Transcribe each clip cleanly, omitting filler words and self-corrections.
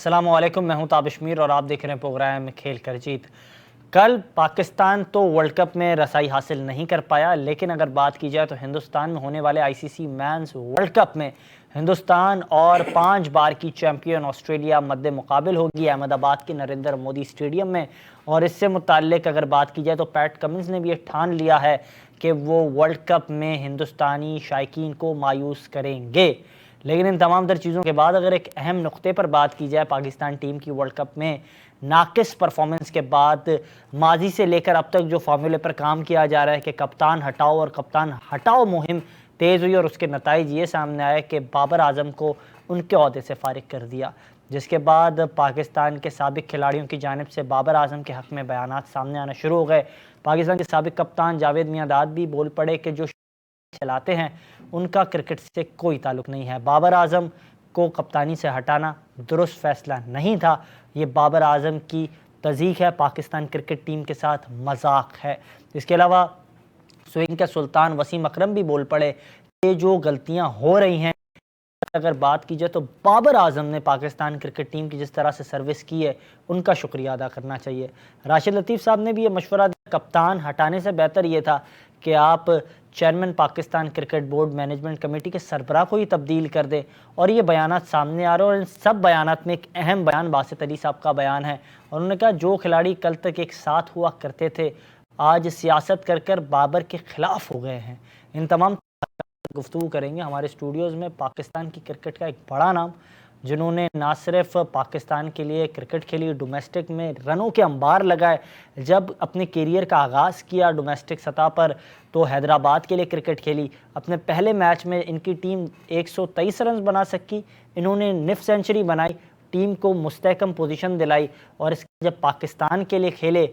अस्सलामुअलैकुम, मैं हूं ताबिश मीर और आप देख रहे हैं प्रोग्राम खेल कर जीत। कल पाकिस्तान तो वर्ल्ड कप में रसाई हासिल नहीं कर पाया, लेकिन अगर बात की जाए तो हिंदुस्तान में होने वाले आईसीसी मेंस वर्ल्ड कप में हिंदुस्तान और 5 बार की चैंपियन ऑस्ट्रेलिया मद्दे मुकाबिल होगी अहमदाबाद के नरेंद्र मोदी स्टेडियम में। और इससे मुताल्लिक अगर बात की जाए तो पैट कमिंस ने भी ये ठान लिया है कि वो वर्ल्ड कप में हिंदुस्तानी शायकीन को मायूस करेंगे। लेकिन इन तमाम तर चीज़ों के बाद अगर एक अहम नुक्ते पर बात की जाए, पाकिस्तान टीम की वर्ल्ड कप में नाकिस परफॉर्मेंस के बाद माजी से लेकर अब तक जो फार्मूले पर काम किया जा रहा है कि कप्तान हटाओ और कप्तान हटाओ मुहिम तेज़ हुई और उसके नताइज ये सामने आए कि बाबर आजम को उनके ओहदे से फारिग कर दिया, जिसके बाद पाकिस्तान के साबिक खिलाड़ियों की जानिब से बाबर आजम के हक़ में बयानात सामने आना शुरू हो गए। पाकिस्तान के साबिक कप्तान जावेद मियांदाद भी बोल पड़े कि जो चलाते हैं उनका क्रिकेट से कोई ताल्लुक़ नहीं है। बाबर आजम को कप्तानी से हटाना दुरुस्त फैसला नहीं था। ये बाबर आजम की तज़ीक है, पाकिस्तान क्रिकेट टीम के साथ मजाक है। इसके अलावा स्विंग के सुल्तान वसीम अकरम भी बोल पड़े कि जो गलतियां हो रही हैं, अगर बात की जाए तो बाबर आजम ने पाकिस्तान क्रिकेट टीम की जिस तरह से सर्विस की है उनका शुक्रिया अदा करना चाहिए। राशिद लतीफ़ साहब ने भी ये मशवरा दिया, कप्तान हटाने से बेहतर ये था कि आप chairman Pakistan cricket board management committee के सरबराह को ही तब्दील कर दें। और ये बयानात सामने आ रहे हैं और इन सब बयानात में एक अहम बयान बासित अली साहब का बयान है। और उन्होंने कहा जो खिलाड़ी कल तक एक साथ हुआ करते थे आज सियासत कर कर बाबर के ख़िलाफ़ हो गए हैं। इन तमाम गुफ्तगू करेंगे हमारे स्टूडियोज़ में पाकिस्तान की क्रिकेट का एक बड़ा नाम, जिन्होंने ना सिर्फ पाकिस्तान के लिए क्रिकेट खेली, डोमेस्टिक में रनों के अंबार लगाए। जब अपने करियर का आगाज़ किया डोमेस्टिक सतह पर तो हैदराबाद के लिए क्रिकेट खेली। अपने पहले मैच में इनकी टीम 123 रन बना सकी, इन्होंने निफ सेंचुरी बनाई, टीम को मुस्तहकम पोजीशन दिलाई। और इसके जब पाकिस्तान के लिए खेले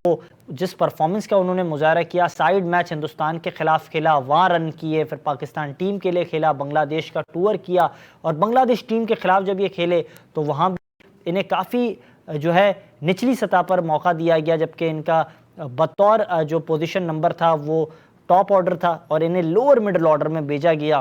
तो जिस परफॉर्मेंस का उन्होंने मुजाहरा किया, साइड मैच हिंदुस्तान के ख़िलाफ़ खेला, वहाँ रन किए, फिर पाकिस्तान टीम के लिए खेला, बांग्लादेश का टूर किया और बांग्लादेश टीम के ख़िलाफ़ जब ये खेले तो वहाँ भी इन्हें काफ़ी जो है निचली सतह पर मौका दिया गया, जबकि इनका बतौर जो पोजीशन नंबर था वो टॉप ऑर्डर था और इन्हें लोअर मिडल ऑर्डर में भेजा गया।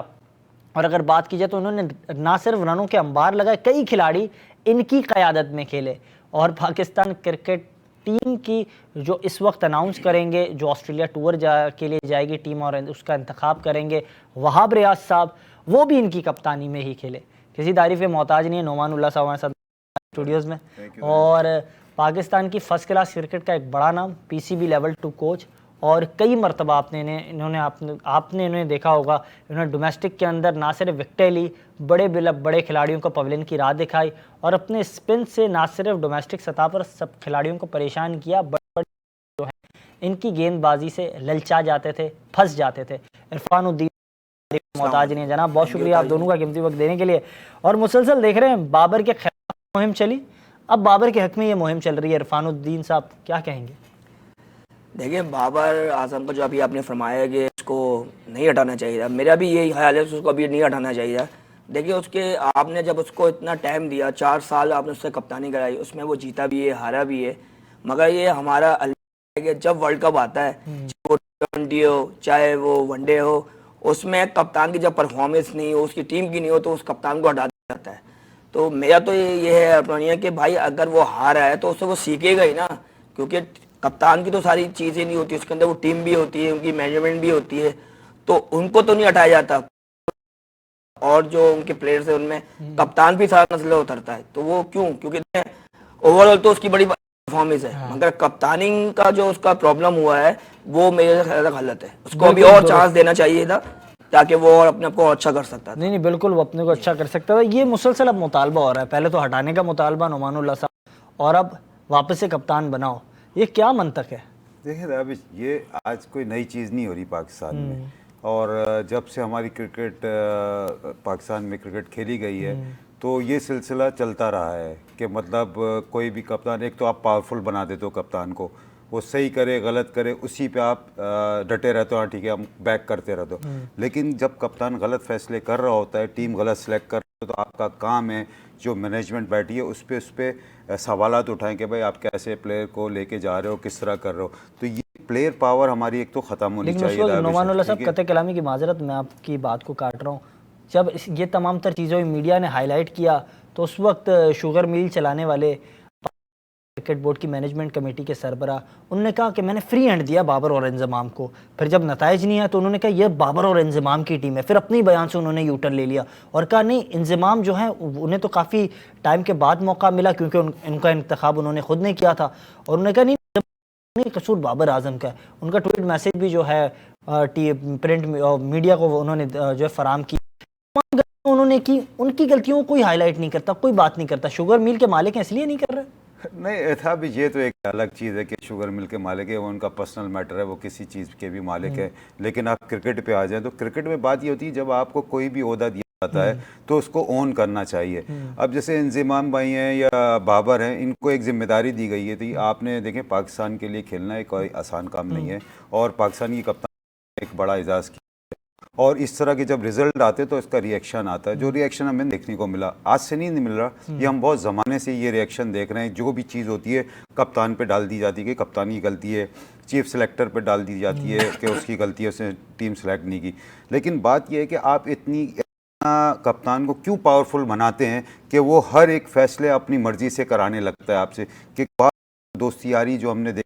और अगर बात की जाए तो उन्होंने ना सिर्फ रनों के अंबार लगाए, कई खिलाड़ी इनकी क़यादत में खेले। और पाकिस्तान क्रिकेट टीम की जो इस वक्त अनाउंस करेंगे, जो ऑस्ट्रेलिया टूर के लिए जाएगी टीम और उसका इंतखाब करेंगे वहाब रियाज साहब, वो भी इनकी कप्तानी में ही खेले। किसी तारीफ़ के मोहताज नहीं है। नोमानुल्लाह साहब हमारे साथ स्टूडियोज़ में। और पाकिस्तान की फ़र्स्ट क्लास क्रिकेट का एक बड़ा नाम, पीसीबी लेवल 2 कोच, और कई मरतबा आपने इन्हें देखा होगा। इन्होंने डोमेस्टिक के अंदर ना सिर्फ विकटें ली, बड़े खिलाड़ियों को पवेलियन की राह दिखाई और अपने स्पिन से ना सिर्फ डोमेस्टिक सतह पर सब खिलाड़ियों को परेशान किया, बड़े जो है इनकी गेंदबाजी से ललचा जाते थे, फंस जाते थे। इरफानुद्दीन मोहताज ने जनाब, बहुत शुक्रिया आप दोनों का कीमती वक्त देने के लिए। और मुसलसल देख रहे हैं बाबर के खिलाफ मुहिम चली, अब बाबर के हक में ये मुहिम चल रही है। इरफानुद्दीन साहब क्या कहेंगे? देखिए, बाबर आजम का जो अभी आपने फरमाया कि उसको नहीं हटाना चाहिए, मेरा भी यही ख्याल है, उसको अभी नहीं हटाना चाहिए। देखिए, उसके आपने जब उसको इतना टाइम दिया, 4 साल आपने उससे कप्तानी कराई, उसमें वो जीता भी है, हारा भी है, मगर ये हमारा कि जब वर्ल्ड कप आता है, चाहे वो T20 हो चाहे वो वनडे हो, उसमें कप्तान की जब परफॉर्मेंस नहीं हो, उसकी टीम की नहीं हो, तो उस कप्तान को हटा दिया जाता है। तो मेरा तो ये है अपना कि भाई अगर वो हारा है तो उससे वो सीखेगा ही ना, क्योंकि कप्तान की तो सारी चीज़ें नहीं होती, उसके अंदर वो टीम भी होती है, उनकी मैनेजमेंट भी होती है, तो उनको तो नहीं हटाया जाता। और जो उनके प्लेयर्स है उनमें कप्तान भी सारा मसला उतरता है, तो वो क्यों? क्योंकि ओवरऑल तो उसकी बड़ी परफॉर्मेंस है, मगर कप्तानिंग का जो उसका प्रॉब्लम हुआ है वो मेरे ख्याल से गलत है। उसको अभी और चांस देना चाहिए था ताकि वो और अपने आप को अच्छा कर सकता था। नहीं, बिल्कुल वो अपने को अच्छा कर सकता था। ये मुसलसल अब मुतालबा हो रहा है, पहले तो हटाने का मुतालबा नुमानुल्लाह साहब और अब वापस से कप्तान बनाओ, ये क्या मंतक है? देखिए अभी ये आज कोई नई चीज़ नहीं हो रही पाकिस्तान में, और जब से हमारी क्रिकेट पाकिस्तान में क्रिकेट खेली गई है तो ये सिलसिला चलता रहा है कि मतलब कोई भी कप्तान, एक तो आप पावरफुल बना देते हो कप्तान को, वो सही करे गलत करे उसी पे आप डटे रहते हो, हाँ ठीक है हम बैक करते रहते हो। लेकिन जब कप्तान गलत फैसले कर रहा होता है, टीम गलत सेलेक्ट कर रहा हो, तो आपका काम है जो मैनेजमेंट बैठी है उस पर सवालात उठाएं कि भाई आप कैसे प्लेयर को लेके जा रहे हो, किस तरह कर रहे हो। तो ये प्लेयर पावर हमारी एक तो ख़त्म होनी चाहिए। नोमानुल्लाह साहब, कतई कलामी की माजरत, मैं आपकी बात को काट रहा हूँ। जब ये तमाम तर चीज़ों मीडिया ने हाईलाइट किया तो उस वक्त शुगर मिल चलाने वाले क्रिकेट बोर्ड की मैनेजमेंट कमेटी के सरबराह उन्होंने कहा कि मैंने फ्री हैंड दिया बाबर और इंजमाम को। फिर जब नताइज नहीं आया तो उन्होंने कहा यह बाबर और इंजमाम की टीम है। फिर अपने ही बयान से उन्होंने यूटर्न ले लिया और कहा नहीं, इंजमाम जो है उन्हें तो काफ़ी टाइम के बाद मौका मिला क्योंकि उनका इंतखाब उन्होंने खुद ने किया था। और उन्होंने कहा नहीं, कसूर बाबर आजम का है। उनका ट्वीट मैसेज भी जो है प्रिंट मीडिया को उन्होंने जो है फराम की, उन्होंने की, उनकी गलतियों को कोई हाईलाइट नहीं करता, कोई बात नहीं करता। शुगर मिल के मालिक हैं इसलिए नहीं कर रहे। नहीं था भी, ये तो एक अलग चीज़ है कि शुगर मिल के मालिक है, वो उनका पर्सनल मैटर है, वो किसी चीज़ के भी मालिक है। लेकिन आप क्रिकेट पे आ जाएं तो क्रिकेट में बात ये होती है जब आपको कोई भी ओहदा दिया जाता है तो उसको ओन करना चाहिए। अब जैसे इंजमाम भाई हैं या बाबर हैं, इनको एक जिम्मेदारी दी गई है थी। आपने देखें पाकिस्तान के लिए खेलना एक कोई आसान काम नहीं है और पाकिस्तान की कप्तान एक बड़ा एजाज़ किया। और इस तरह के जब रिजल्ट आते तो इसका रिएक्शन आता है, जो रिएक्शन हमें देखने को मिला आज से नहीं मिल रहा, ये हम बहुत ज़माने से ये रिएक्शन देख रहे हैं। जो भी चीज़ होती है कप्तान पे डाल दी जाती है कि कप्तान की गलती है, चीफ सेलेक्टर पे डाल दी जाती है कि उसकी गलती है, उसने टीम सेलेक्ट नहीं की। लेकिन बात यह है कि आप इतना कप्तान को क्यों पावरफुल बनाते हैं कि वो हर एक फैसले अपनी मर्जी से कराने लगता है आपसे। कि दोस्ती यारी जो हमने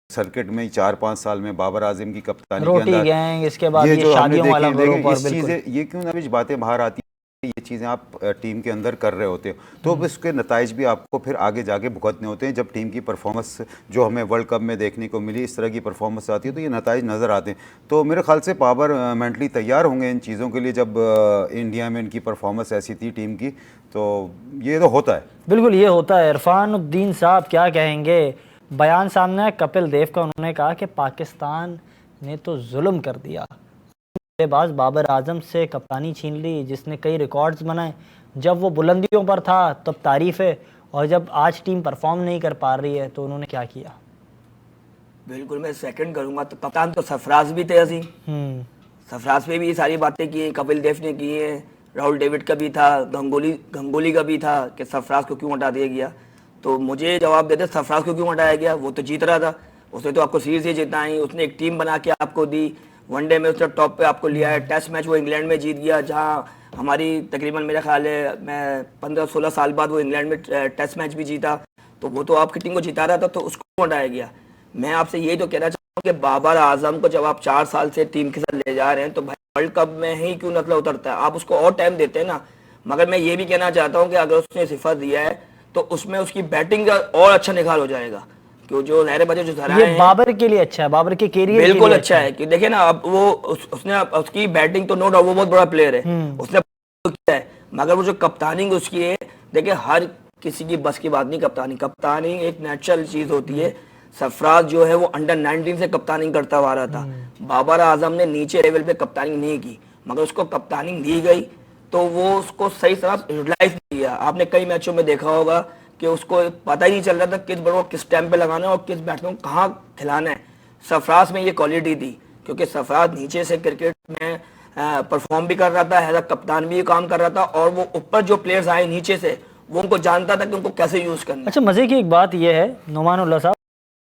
सर्किट में 4-5 साल में बाबर आजम की कप्तानी के अंदर गैंग, इसके बाद ये जो हमने शादियों वाला ग्रुप, और इस चीज़ें ये क्यों ना भी बातें बाहर आती हैं, ये चीज़ें आप टीम के अंदर कर रहे होते हो तो अब इसके नताइज भी आपको फिर आगे जाके भुगतने होते हैं। जब टीम की परफॉर्मेंस जो हमें वर्ल्ड कप में देखने को मिली, इस तरह की परफॉर्मेंस आती है तो ये नताइज नज़र आते हैं। तो मेरे ख्याल से बाबर मेंटली तैयार होंगे इन चीज़ों के लिए। जब इंडिया में इनकी परफॉर्मेंस ऐसी थी टीम की, तो ये तो होता है, बिल्कुल ये होता है। इरफान उद्दीन साहब क्या कहेंगे? बयान सामने है कपिल देव का, उन्होंने कहा कि पाकिस्तान ने तो जुल्म कर दिया, बल्लेबाज बाबर आजम से कप्तानी छीन ली जिसने कई रिकॉर्ड्स बनाए। जब वो बुलंदियों पर था तब तारीफ है, और जब आज टीम परफॉर्म नहीं कर पा रही है तो उन्होंने क्या किया? बिल्कुल मैं सेकंड करूंगा। तो कप्तान तो सरफराज भी थे, असी सरफराज पे भी ये सारी बातें की, कपिल देव ने की है, राहुल डेविड का भी था, गंगोली का भी था कि सरफराज को क्यों हटा दिया गया। तो मुझे जवाब देते सरफराज को क्यों हटाया गया, वो तो जीत रहा था, उसने तो आपको सीरीज ही जिताई, उसने एक टीम बना के आपको दी, वनडे में उसने टॉप पे आपको लिया है। टेस्ट मैच वो इंग्लैंड में जीत गया, जहां हमारी तकरीबन मेरा ख्याल है मैं 15-16 साल बाद वो इंग्लैंड में टेस्ट मैच भी जीता। तो वो तो आपकी टीम को जिता रहा था, तो उसको हटाया गया। मैं आपसे यही तो कहना चाहता हूँ कि बाबर आजम को जब आप 4 साल से टीम के साथ ले जा रहे हैं तो भाई वर्ल्ड कप में ही क्यों नकला उतरता है, आप उसको और टाइम देते हैं ना। मगर मैं ये भी कहना चाहता हूँ कि अगर उसने सिफत दिया है तो उसमें उसकी बैटिंग का और अच्छा निखार हो जाएगा, क्यों जो लहरे बजे जो धरा है बाबर के लिए अच्छा है, बाबर के कैरियर बिल्कुल अच्छा है। कि देखिए ना, अब वो उसने उसकी बैटिंग तो नो डाउट वो बहुत बड़ा प्लेयर है, उसने किया है, मगर वो जो कप्तानी उसकी है, देखिए हर किसी की बस की बात नहीं। कप्तानी एक नेचुरल चीज होती है। सरफराज जो है वो अंडर 19 से कप्तानी करता हुआ रहा था, बाबर आजम ने नीचे लेवल पे कप्तानी नहीं की, मगर उसको कप्तानी दी गई तो वो उसको सही तरह यूटिलाइज नहीं किया। आपने कई मैचों में देखा होगा कि उसको पता ही नहीं चल रहा था किस बॉल को किस टाइम पे लगाना है और किस बैट्समैन को कहाँ खिलाना है। सरफराज में ये क्वालिटी थी, क्योंकि सरफराज नीचे से क्रिकेट में परफॉर्म भी कर रहा था, एज अ कप्तान भी काम कर रहा था, और वो ऊपर जो प्लेयर्स आए नीचे से वो उनको जानता था कि उनको कैसे यूज करना। अच्छा, मजे की एक बात यह है, नुमानुल्लाह साहब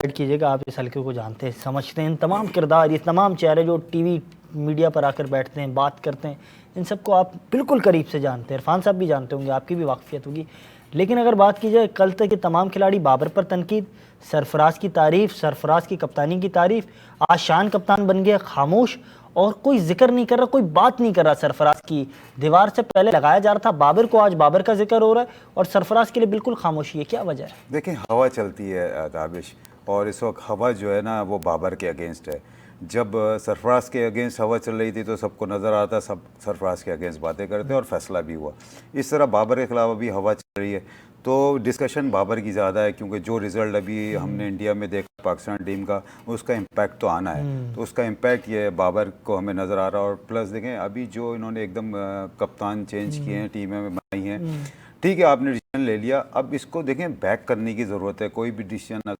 कीजिएगा, आप इस हल्के को जानते हैं, समझते हैं, इन तमाम किरदार, ये तमाम चेहरे जो टीवी मीडिया पर आकर बैठते हैं, बात करते हैं, इन सबको आप बिल्कुल करीब से जानते हैं। इरफान साहब भी जानते होंगे, आपकी भी वाकफियत होगी। लेकिन अगर बात की जाए, कल तक के तमाम खिलाड़ी बाबर पर तनकीद, सरफराज की तारीफ, सरफराज की कप्तानी की तारीफ, आज शान कप्तान बन गया खामोश, और कोई जिक्र नहीं कर रहा, कोई बात नहीं कर रहा सरफराज की। दीवार से पहले लगाया जा रहा था बाबर को, आज बाबर का जिक्र हो रहा है, और सरफराज के लिए बिल्कुल खामोशी है। क्या वजह है? देखिए, हवा चलती है दाबिश, और इस वक्त हवा जो है ना वो बाबर के अगेंस्ट है। जब सरफराज के अगेंस्ट हवा चल रही थी तो सबको नज़र आता, सब सरफराज के अगेंस्ट बातें करते और फैसला भी हुआ। इस तरह बाबर के खिलाफ अभी हवा चल रही है तो डिस्कशन बाबर की ज़्यादा है, क्योंकि जो रिज़ल्ट अभी हमने इंडिया में देखा पाकिस्तान टीम का, उसका इम्पैक्ट तो आना है। तो उसका इम्पैक्ट ये बाबर को हमें नज़र आ रहा है। और प्लस देखें अभी जो इन्होंने एकदम कप्तान चेंज किए हैं, टीमें में बनाई हैं, ठीक है आपने डिसीजन ले लिया, अब इसको देखें बैक करने की ज़रूरत है। कोई भी डिसीजन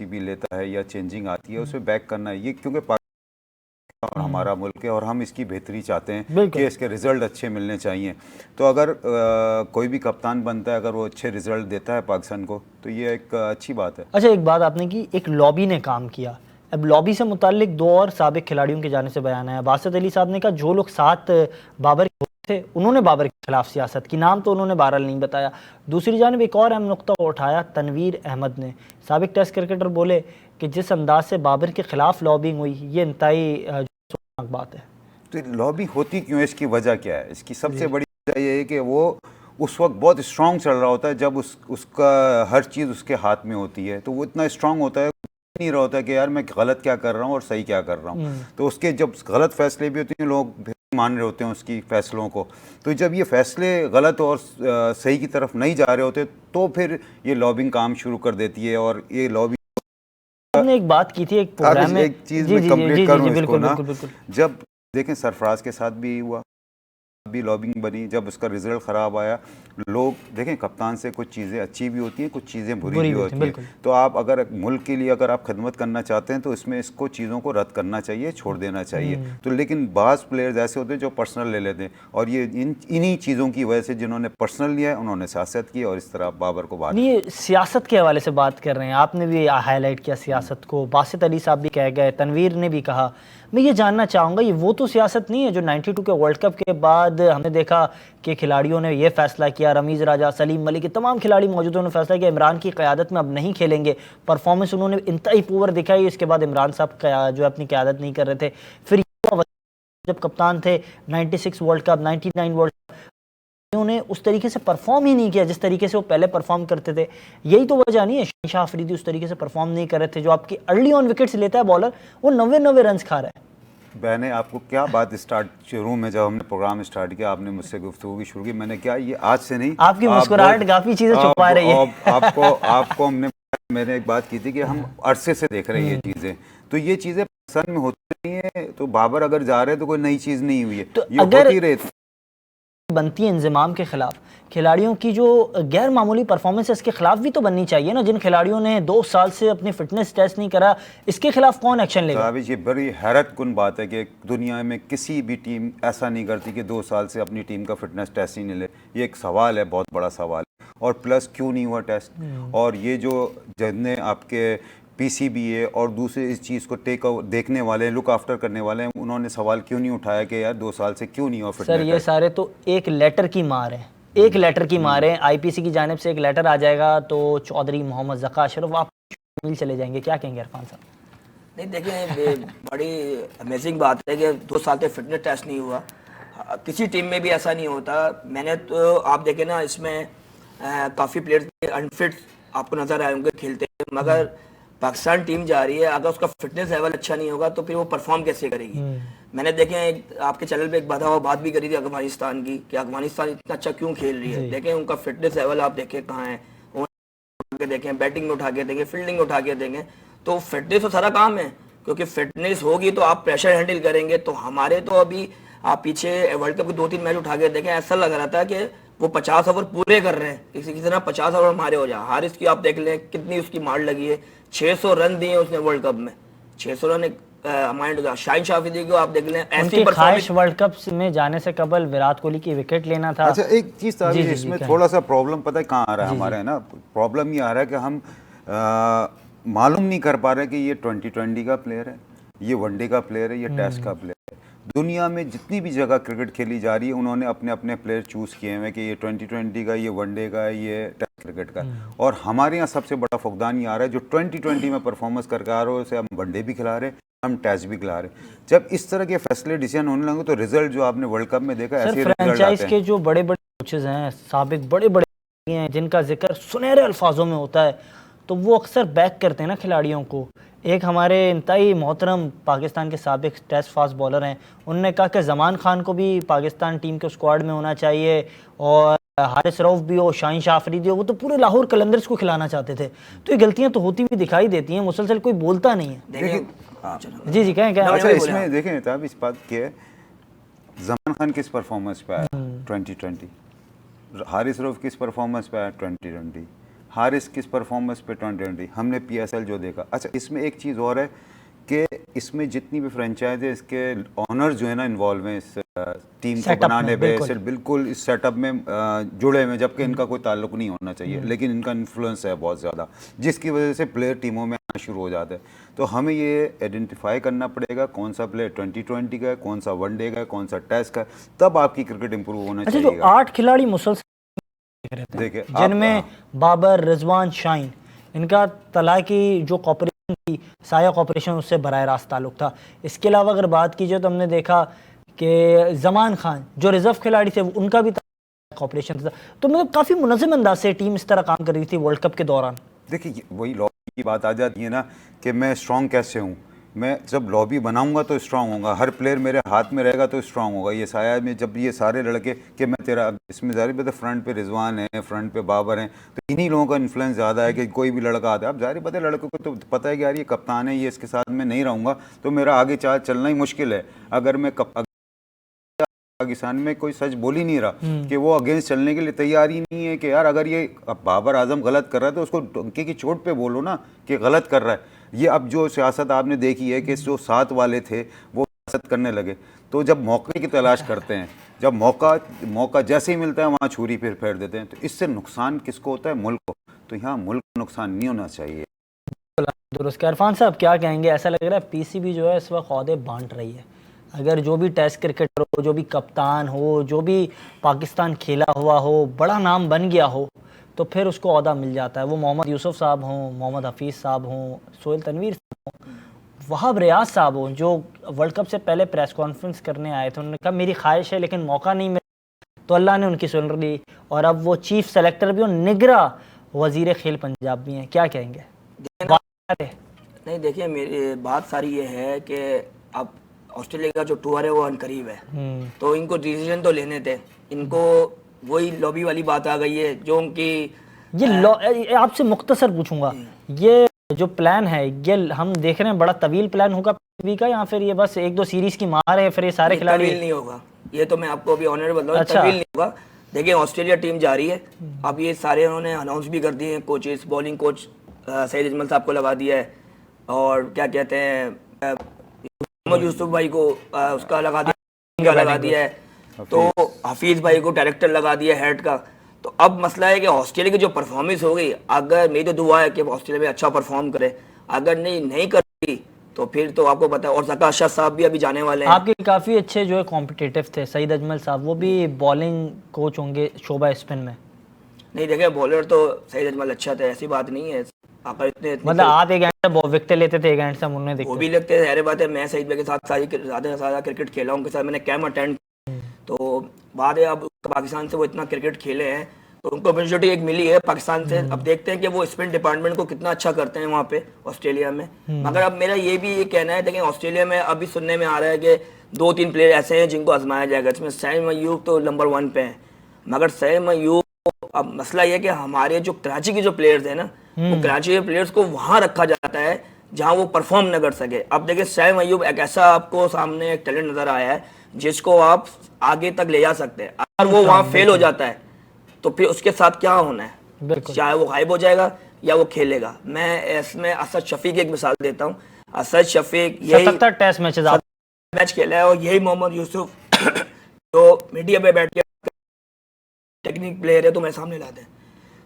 भी लेता है या चेंजिंग आती है उसे बैक करना है, ये क्योंकि पाकिस्तान हमारा मुल्क है और हम इसकी बेहतरी चाहते हैं कि इसके रिजल्ट अच्छे मिलने चाहिए। तो अगर कोई भी कप्तान बनता है, अगर वो अच्छे रिजल्ट देता है पाकिस्तान को, तो ये एक अच्छी बात है। अच्छा, एक बात आपने की, एक लॉबी ने काम किया। अब लॉबी से मुताल्लिक 2 और साबिक खिलाड़ियों के जाने से बयान आया। बासित अली साहब ने कहा जो लोग साथ बाबर थे, उन्होंने बाबर के खिलाफ सियासत की, नाम तो उन्होंने बहरहाल नहीं बताया। दूसरी जानिब एक और अहम नुक्ता उठाया तनवीर अहमद ने, साबिक टेस्ट क्रिकेटर, बोले कि जिस अंदाज से बाबर के खिलाफ लॉबिंग हुई ये इंतहाई अफसोसनाक बात है। तो लॉबी होती क्यों है, इसकी वजह क्या है? इसकी सबसे बड़ी वजह ये है कि वो उस वक्त बहुत स्ट्रांग चल रहा होता है, जब उसका हर चीज़ उसके हाथ में होती है, तो वो इतना स्ट्रांग होता है, नहीं रहा होता कि यार मैं गलत क्या कर रहा हूँ और सही क्या कर रहा हूँ। तो उसके जब गलत फैसले भी होते हैं, लोग मान रहे होते हैं उसकी फैसलों को, तो जब ये फैसले गलत और सही की तरफ नहीं जा रहे होते तो फिर ये लॉबिंग काम शुरू कर देती है। और ये लॉबी, आपने एक बात की थी एक प्रोग्राम में, एक चीज़ में कंप्लीट करूँ इसको ना, बिल्कुल। जब देखें सरफराज के साथ भी हुआ, भी लॉबिंग बनी, जब उसका रिजल्ट ख़राब आया, लोग देखें कप्तान से कुछ चीज़ें अच्छी भी होती हैं, कुछ चीज़ें बुरी भी होती हैं। तो आप अगर मुल्क के लिए अगर आप खिदमत करना चाहते हैं तो इसमें इसको चीज़ों को रद्द करना चाहिए, छोड़ देना चाहिए। तो लेकिन बाज़ प्लेयर्स ऐसे होते हैं जो पर्सनल ले लेते हैं, और ये इन्हीं चीज़ों की वजह से जिन्होंने पर्सनल लिया है उन्होंने सियासत की, और इस तरह बाबर को बात नहीं, सियासत के हवाले से बात कर रहे हैं, आपने भी हाईलाइट किया सियासत को, बासित अली साहब भी कह गए, तनवीर ने भी कहा। मैं ये जानना चाहूँगा, ये वो तो सियासत नहीं है जो 92 के वर्ल्ड कप के बाद हमने देखा कि खिलाड़ियों ने ये फैसला किया, रमीज़ राजा, सलीम मलिक, के तमाम खिलाड़ी मौजूद, उन्होंने फैसला किया इमरान की क़यादत में अब नहीं खेलेंगे। परफॉर्मेंस उन्होंने इंतहाई पुअर दिखाई, इसके बाद इमरान साहब जो अपनी क़यादत नहीं कर रहे थे। फिर जब कप्तान थे 96 वर्ल्ड कप, 99 वर्ल्ड कप, उन्होंने उस तरीके से परफॉर्म ही नहीं किया जिस तरीके से वो पहले परफॉर्म करते थे। यही तो वजह नहीं है शाह अफरीदी उस तरीके से परफॉर्म नहीं कर रहे थे, जो आपकी अर्ली ऑन विकेट्स लेता है बॉलर, वो 90 रन खा रहा है। मैंने आपको क्या बात स्टार्ट शुरू में जब हमने प्रोग्राम स्टार्ट किया, आपने मुझसे गुफ्तगू की शुरू की, मैंने क्या ये आज से नहीं, आपकी मुस्कुराहट काफी चीजें छुपा रही है। आपको मैंने एक बात की थी कि हम अरसे से देख रहे हैं ये चीज़ें, तो ये चीज़ें पाकिस्तान में होती नहीं है। तो बाबर अगर जा रहे हैं तो कोई नई चीज़ नहीं हुई है, तो ये होती रही बनती है इंजमाम के खिलाफ, खिलाड़ियों की जो गैर मामूली परफॉर्मेंस है इसके खिलाफ भी तो बननी चाहिए ना। जिन खिलाड़ियों ने 2 साल से अपनी फिटनेस टेस्ट नहीं करा, इसके खिलाफ कौन एक्शन लेगा? ये बड़ी हैरत कुन बात है कि दुनिया में किसी भी टीम ऐसा नहीं करती कि 2 साल से अपनी टीम का फिटनेस टेस्ट ही नहीं ले। ये एक सवाल है, बहुत बड़ा सवाल है। और प्लस क्यों नहीं हुआ टेस्ट? और ये जो जितने आपके पीसीबीए और दूसरे इस चीज़ को देखने वाले, लुक आफ्टर करने वाले हैं, उन्होंने सवाल क्यों नहीं उठाया कि यार 2 साल से क्यों नहीं हुआ फिटनेस? सर ये सारे तो एक लेटर की मार है, एक लेटर की मार है। आईपीसी की जानिब से एक लेटर आ जाएगा तो चौधरी मोहम्मद ज़का अशरफ आप मिल चले जाएंगे। क्या कहेंगे इरफान साहब? नहीं देखिए, बड़ी अमेजिंग बात है कि 2 साल से फिटनेस टेस्ट नहीं हुआ, किसी टीम में भी ऐसा नहीं होता। मैंने तो आप देखें ना, इसमें काफ़ी प्लेयर्स अनफिट आपको नज़र आए होंगे खेलते, मगर पाकिस्तान टीम जा रही है, अगर उसका फिटनेस लेवल अच्छा नहीं होगा तो फिर वो परफॉर्म कैसे करेगी? मैंने देखें आपके चैनल पे एक बात भी करी थी अफगानिस्तान की, कि अफगानिस्तान इतना अच्छा क्यों खेल रही है। देखें उनका फिटनेस लेवल आप देखें कहाँ है, देखें बैटिंग में उठा के देंगे, फील्डिंग में उठा के देंगे, तो फिटनेस तो सारा काम है, क्योंकि फिटनेस होगी तो आप प्रेशर हैंडल करेंगे। तो हमारे तो अभी आप पीछे वर्ल्ड कप के 2-3 मैच उठा के देखें, ऐसा लग रहा था कि वो 50 ओवर पूरे कर रहे हैं, किसी तरह 50 ओवर हमारे हो जाए। हारिस की आप देख लें कितनी उसकी मार लगी है, 600 रन दिए उसने वर्ल्ड कप में, 600 रन माइंड। शाहीन शाह अफरीदी को आप देख लें, ऐसी ख्वाहिश वर्ल्ड कप में जाने से कबल विराट कोहली की विकेट लेना था। अच्छा एक चीज़ था इसमें थोड़ा सा प्रॉब्लम पता है कहाँ आ रहा है हमारे, है ना, प्रॉब्लम ये आ रहा है कि हम मालूम नहीं कर पा रहे कि ये 2020 का प्लेयर है, ये वनडे का प्लेयर है, ये टेस्ट का प्लेयर है। दुनिया में जितनी भी जगह क्रिकेट खेली जा रही है उन्होंने अपने अपने प्लेयर चूज़ किए हैं कि ये 2020 का, ये वनडे का, ये टेस्ट क्रिकेट का। और हमारे यहाँ सबसे बड़ा फुकदान ये आ रहा है जो 2020 में परफॉर्मेंस करके आ रहे हो, उसे हम वनडे भी खिला रहे हैं, हम टेस्ट भी खिला रहे हैं। जब इस तरह के फैसले डिसीजन होने लगे तो रिजल्ट जो आपने वर्ल्ड कप में देखा, ऐसे फ्रेंचाइज के जो बड़े बड़े कोचेज हैं, साबिक बड़े बड़े हैं, जिनका जिक्र सुनहरे अल्फाजों में होता है, तो वो अक्सर बैक करते हैं ना खिलाड़ियों को। एक हमारे इंतहाई मोहतरम पाकिस्तान के साबिक टेस्ट फास्ट बॉलर हैं, उन्होंने कहा कि ज़मान खान को भी पाकिस्तान टीम के स्क्वाड में होना चाहिए, और हारिस रऊफ भी हो, शाहीन शाह अफरीदी हो, वो तो पूरे लाहौर कलंदर्स को खिलाना चाहते थे। तो ये गलतियां तो होती हुई दिखाई देती हैं, मुसलसल कोई बोलता नहीं है। जी कहें क्या? अच्छा इसमें देखें तब इस बात की है, ज़मान खान किस परफॉर्मेंस पे आया 2020, हारिस रऊफ किस परफॉर्मेंस पे आया 2020, हारिस किस परफॉर्मेंस पे 2020, हमने PSL जो देखा। अच्छा इसमें एक चीज़ और है कि इसमें जितनी भी फ्रेंचाइज है इसके ऑनर जो है ना इन्वॉल्व हैं इस टीम को Setup बनाने में, पे, बिल्कुल। बिल्कुल इस सेटअप में जुड़े हुए हैं, जबकि इनका कोई ताल्लुक नहीं होना चाहिए, लेकिन इनका इन्फ्लुएंस है बहुत ज़्यादा, जिसकी वजह से प्लेयर टीमों में आना शुरू हो जाते हैं। तो हमें ये आइडेंटिफाई करना पड़ेगा कौन सा प्लेयर 2020 का है, कौन सा वनडे का है, कौन सा टेस्ट का है, तब आपकी क्रिकेट इंप्रूव होना अच्छा, जो चाहिए। 8 खिलाड़ी मुसलसल देखिए जिनमें बाबर, रिजवान, शाहीन, इनका तलाकी जो कॉपरेशन थी, साया कॉपरेशन, उससे बराह रास्त ताल्लुक था। इसके अलावा अगर बात की जाए तो हमने देखा कि जमान खान जो रिजर्व खिलाड़ी थे उनका भी कॉपरेशन था। तो मतलब काफ़ी मुनज़्ज़म अंदाज से टीम इस तरह काम कर रही थी वर्ल्ड कप के दौरान। देखिए वही लॉबी की बात आ जाती है ना कि मैं स्ट्रांग कैसे हूँ। मैं जब लॉबी बनाऊंगा तो स्ट्रांग होगा, हर प्लेयर मेरे हाथ में रहेगा तो स्ट्रांग होगा। ये साया में जब ये सारे लड़के कि मैं तेरा, इसमें जाहिर बात है फ्रंट पे रिजवान है, फ्रंट पे बाबर हैं, तो इन्हीं लोगों का इन्फ्लुएंस ज़्यादा है कि कोई भी लड़का आता है। अब जाहिर बात है लड़कों को तो पता है कि यार ये कप्तान है, ये इसके साथ मैं नहीं रहूँगा तो मेरा आगे चलना ही मुश्किल है। अगर मैं पाकिस्तान में कोई सच बोल ही नहीं रहा कि वो अगेंस्ट चलने के लिए तैयार ही नहीं है कि यार अगर ये अब बाबर आजम गलत कर रहा है तो उसको डंके की चोट पे बोलो ना कि गलत कर रहा है। ये अब जो सियासत आपने देखी है कि जो साथ वाले थे वो सियासत करने लगे, तो जब मौके की तलाश करते हैं, जब मौका जैसे ही मिलता है वहाँ छुरी फिर फेर देते हैं, तो इससे नुकसान किसको होता है? मुल्क को। तो यहाँ मुल्क को नुकसान नहीं होना चाहिए। दुरुस्त। इरफान साहब क्या कहेंगे? ऐसा लग रहा है पीसीबी जो है इस वक्त ओहदे बांट रही है। अगर जो भी टेस्ट क्रिकेटर हो, जो भी कप्तान हो, जो भी पाकिस्तान खेला हुआ हो, बड़ा नाम बन गया हो, तो फिर उसको ओहदा मिल जाता है। वो मोहम्मद यूसुफ साहब हों, मोहम्मद हफीज़ साहब हों, सोहेल तनवीर साहब हों, वहाब रियाज साहब हों, जो वर्ल्ड कप से पहले प्रेस कॉन्फ्रेंस करने आए थे। उन्होंने कहा मेरी ख्वाहिश है लेकिन मौका नहीं मिला, तो अल्लाह ने उनकी सुन ली। और अब वो चीफ सेलेक्टर भी और निगरा वज़ीर खेल पंजाब भी हैं। क्या कहेंगे? नहीं देखिए, मेरी बात सारी ये है कि अब ऑस्ट्रेलिया का जो टूर है वो अनकरीब है, तो इनको डिसीजन तो लेने थे। इनको वही लॉबी वाली बात आ गई है जो उनकी ये आपसे मुख्तसर पूछूंगा, ये जो प्लान है ये हम देख रहे हैं बड़ा तवील प्लान होगा पीसीबी का, या फिर ये बस 1-2 सीरीज की मार है फिर ये सारे खिलाड़ी? तवील नहीं होगा, ये तो मैं आपको अभी ऑनर बता रहा हूँ। अच्छा। तवील नहीं होगा। देखिए ऑस्ट्रेलिया टीम जा रही है, अब ये सारे उन्होंने अनाउंस भी कर दिए हैं। Coaches, bowling coach Saeed Ajmal साहब को लगा दिया है, और क्या कहते हैं मोहम्मद यूसुफ भाई को उसका लगा दिया है, तो हफीज़ भाई को डायरेक्टर लगा दिया हेड का। तो अब मसला है कि ऑस्ट्रेलिया की जो परफॉर्मेंस हो गई, अगर मेरी तो दुआ है कि ऑस्ट्रेलिया में अच्छा परफॉर्म करे, अगर नहीं करती तो फिर तो आपको पता है। और ज़का अशरफ साहब भी अभी जाने वाले हैं। आपके काफ़ी अच्छे जो है कॉम्पिटिटिव थे सईद अजमल साहब, वो भी बॉलिंग कोच होंगे शोबा स्पिन में। नहीं देखे, बॉलर तो सईद अजमल अच्छा था, ऐसी बात नहीं है। अगर इतने मतलब आप एक एंड से विकेट लेते थे, एक एंड से उन्होंने वो भी लगते हैं, बात है। मैं सईद भाई के साथ ज़्यादा से ज़्यादा क्रिकेट खेला हूँ, उनके साथ मैंने कैम्प अटेंड, तो बाद है अब पाकिस्तान से वो इतना क्रिकेट खेले हैं तो उनको अपॉर्चुनिटी एक मिली है पाकिस्तान से। अब देखते हैं कि वो स्पिन डिपार्टमेंट को कितना अच्छा करते हैं वहाँ पे ऑस्ट्रेलिया में। मगर अब मेरा ये भी कहना है, देखिए ऑस्ट्रेलिया में अभी सुनने में आ रहा है कि 2-3 प्लेयर ऐसे हैं जिनको आजमाया जाएगा। इसमें सैम अयूब तो नंबर 1 पे हैं, मगर सैम अयूब, अब मसला ये कि हमारे जो कराची के जो प्लेयर्स हैं ना, वो कराची के प्लेयर्स को वहाँ रखा जाता है जहाँ वो परफॉर्म न कर सके। अब देखिए सैम अयूब एक ऐसा आपको सामने एक टैलेंट नजर आया है जिसको आप आगे तक ले जा सकते हैं। अगर वो वहाँ फेल हो जाता है तो फिर उसके साथ क्या होना है? चाहे वो गायब हो जाएगा या वो खेलेगा। मैं इसमें असद शफीक की एक मिसाल देता हूँ। असद शफीक यही 77 टेस्ट मैच खेला है, और यही मोहम्मद यूसुफ तो मीडिया पे बैठ के टेक्निक प्लेयर है तो मेरे सामने ला दें,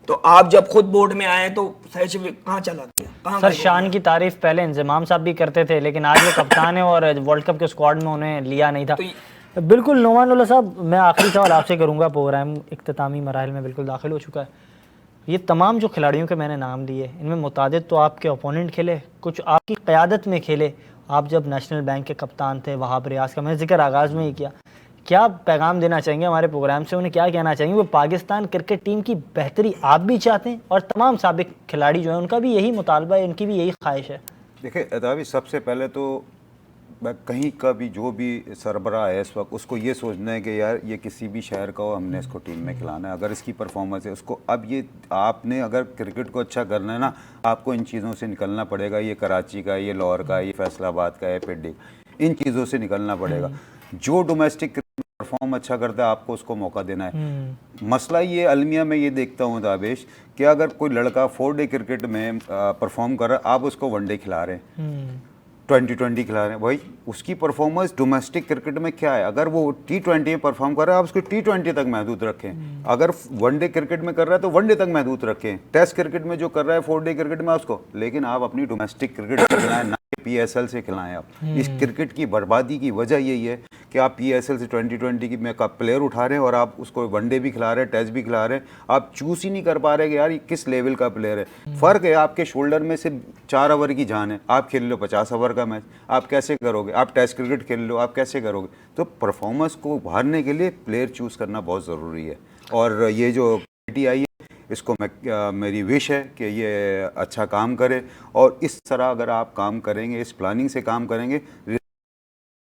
तो आप जब खुद बोर्ड में आए तो सही कहाँ चला गया? सर शान की तारीफ पहले इंजमाम साहब भी करते थे, लेकिन आज वो कप्तान है और वर्ल्ड कप के स्क्वाड में उन्हें लिया नहीं था। तो बिल्कुल नोमानुल्लाह साहब, मैं आखिरी सवाल आपसे करूंगा, प्रोग्राम इख्तितामी मराहिल में बिल्कुल दाखिल हो चुका है। ये तमाम जो खिलाड़ियों के मैंने नाम लिए, इनमें मुतादिद तो आपके ओपोनेंट खेले, कुछ आपकी क़यादत में खेले। आप जब नेशनल बैंक के कप्तान थे, वहाब रियाज का मैंने जिक्र आगाज़ में ही किया। क्या पैगाम देना चाहेंगे हमारे प्रोग्राम से? उन्हें क्या कहना चाहेंगे? वो पाकिस्तान क्रिकेट टीम की बेहतरी आप भी चाहते हैं और तमाम साबिक खिलाड़ी जो हैं उनका भी यही मुतालबा है, उनकी भी यही ख्वाहिश है। देखिए अदावी, सबसे पहले तो मैं कहीं का भी जो भी सरबराह है इस वक्त, उसको ये सोचना है कि यार ये किसी भी शहर का हो, हमने इसको टीम में खिलाना है। अगर इसकी परफॉर्मेंस है उसको, अब ये आपने अगर क्रिकेट को अच्छा करना है ना, आपको इन चीज़ों से निकलना पड़ेगा। ये कराची का, ये लाहौर का, ये फैसलाबाद का, ये पिंडी, इन चीज़ों से निकलना पड़ेगा। जो डोमेस्टिक परफॉर्म अच्छा करता है आपको उसको मौका देना है। मसला ये अलमिया में ये देखता हूँ दावेश कि अगर कोई लड़का 4 डे क्रिकेट में परफॉर्म कर रहा है, आप उसको 1 डे खिला रहे हैं, 2020 खिला रहे हैं, भाई उसकी परफॉर्मेंस डोमेस्टिक क्रिकेट में क्या है? अगर वो T20 में परफॉर्म कर रहा है, आप उसको T20 तक महदूद रखें। अगर वनडे क्रिकेट में कर रहा है तो वनडे तक महदूद रखें। टेस्ट क्रिकेट में जो कर रहा है 4 डे क्रिकेट में उसको, लेकिन आप अपनी डोमेस्टिक क्रिकेट से खिलाएं, ना PSL से खिलाएं। आप इस क्रिकेट की बर्बादी की वजह यही है कि आप PSL से 2020 की में का प्लेयर उठा रहे हैं और आप उसको वनडे भी खिला रहे हैं, टेस्ट भी खिला रहे हैं। आप चूज ही नहीं कर पा रहे कि यार ये किस लेवल का प्लेयर है। फर्क है, आपके शोल्डर में सिर्फ 4 ओवर की जान है, आप खेल लो 50 ओवर का मैच, आप कैसे करोगे? आप टेस्ट क्रिकेट खेल लो, आप कैसे करोगे? तो परफॉर्मेंस को उभारने के लिए प्लेयर चूज करना बहुत ज़रूरी है। और ये जो कमेटी आई है, इसको मैं मेरी विश है कि ये अच्छा काम करे, और इस तरह अगर आप काम करेंगे, इस प्लानिंग से काम करेंगे,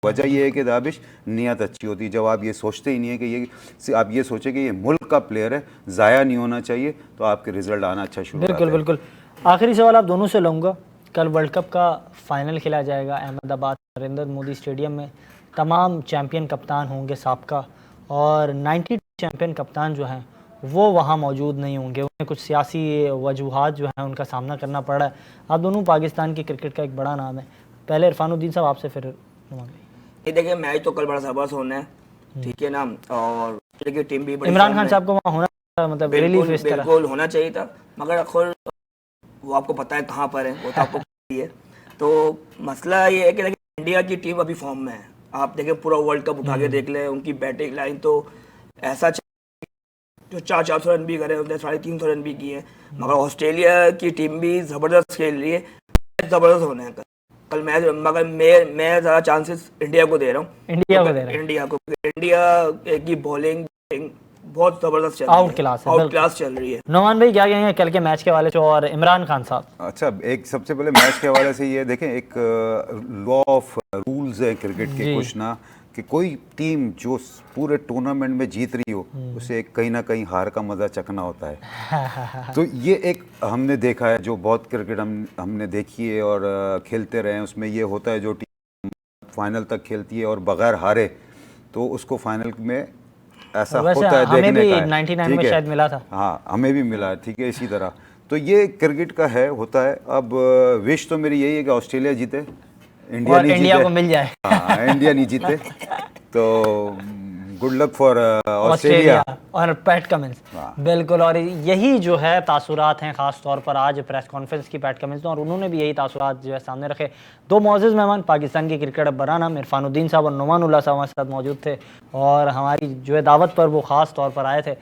वजह ये है कि दाबिश नियत अच्छी होती है। जब आप ये सोचते ही नहीं है कि ये, आप ये सोचे कि ये मुल्क का प्लेयर है, ज़ाया नहीं होना चाहिए, तो आपके रिजल्ट आना अच्छा शुरू बिल्कुल बिल्कुल। आखिरी सवाल आप दोनों से लूँगा। कल वर्ल्ड कप का फाइनल खेला जाएगा अहमदाबाद नरेंद्र मोदी स्टेडियम में। तमाम चैम्पियन कप्तान होंगे साबका, और 92 चैम्पियन कप्तान जो हैं वो वहाँ मौजूद नहीं होंगे। उन्हें कुछ सियासी वजूहात जो हैं उनका सामना करना पड़ रहा है। आप दोनों पाकिस्तान की क्रिकेट का एक बड़ा नाम है। पहले इरफानुद्दीन साहब आपसे, फिर नुमान भाई। ये देखिए मैच तो कल बड़ा ज़बरदस्त होना है, ठीक है ना। और देखिए टीम भी बड़ी इमरान खान साहब को वहाँ होना, मतलब रिलीफ इस तरह बिल्कुल होना चाहिए था, मगर खुद वो आपको पता है कहाँ पर है, वो तो आपको पता ही है। तो मसला ये है कि देखिए इंडिया की टीम अभी फॉर्म में है। आप देखें पूरा वर्ल्ड कप उठा के देख लें, उनकी बैटिंग लाइन तो ऐसा जो 400 रन भी करे, उसने 350 रन भी किए। मगर ऑस्ट्रेलिया की टीम भी ज़बरदस्त खेल रही है, ज़बरदस्त होने हैं कल मैच। मगर मैं ज़्यादा चांसेस इंडिया को दे रहा हूँ, इंडिया की बॉलिंग बहुत जबरदस्त चल रही है, आउट क्लास चल रही है। नुमान भाई क्या कहेंगे कल के मैच के हवाले से? और इमरान खान साहब। अच्छा, एक सबसे पहले मैच के हवाले से ये देखें, एक लॉ ऑफ रूल्स है क्रिकेट के कुछ ना, कि कोई टीम जो पूरे टूर्नामेंट में जीत रही हो, उसे कहीं ना कहीं हार का मजा चखना होता है। तो ये एक हमने देखा है, जो बहुत क्रिकेट हमने देखी है और खेलते रहे हैं, उसमें ये होता है जो टीम फाइनल तक खेलती है और बगैर हारे, तो उसको फाइनल में ऐसा होता है देखने का है। 99 में शायद मिला था। हाँ, हमें भी मिला है, ठीक है, इसी तरह। तो ये क्रिकेट का है, होता है। अब विश तो मेरी यही है कि ऑस्ट्रेलिया जीते, इंडिया नहीं जीते, को मिल जाए। हाँ, इंडिया नहीं जीते, तो गुड लक फॉर ऑस्ट्रेलिया और पैट कमिंस। बिल्कुल, और यही जो है तासुरात हैं, ख़ास तौर पर आज प्रेस कॉन्फ्रेंस की पैट कमिंस, और उन्होंने भी यही तासुरात जो है सामने रखे। दो मुअज़्ज़िज़ मेहमान पाकिस्तान की क्रिकेट बराना इरफानुद्दीन साहब और नुमानुल्लाह साहब हमारे साथ मौजूद थे, और हमारी जो है दावत पर वो ख़ास तौर पर आए थे।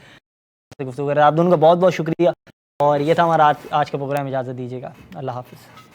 गुफ्तगू कर, आप दोनों का बहुत बहुत शुक्रिया। और ये था हमारा आज का प्रोग्राम। इजाज़त दीजिएगा, अल्लाह हाफ़िज़।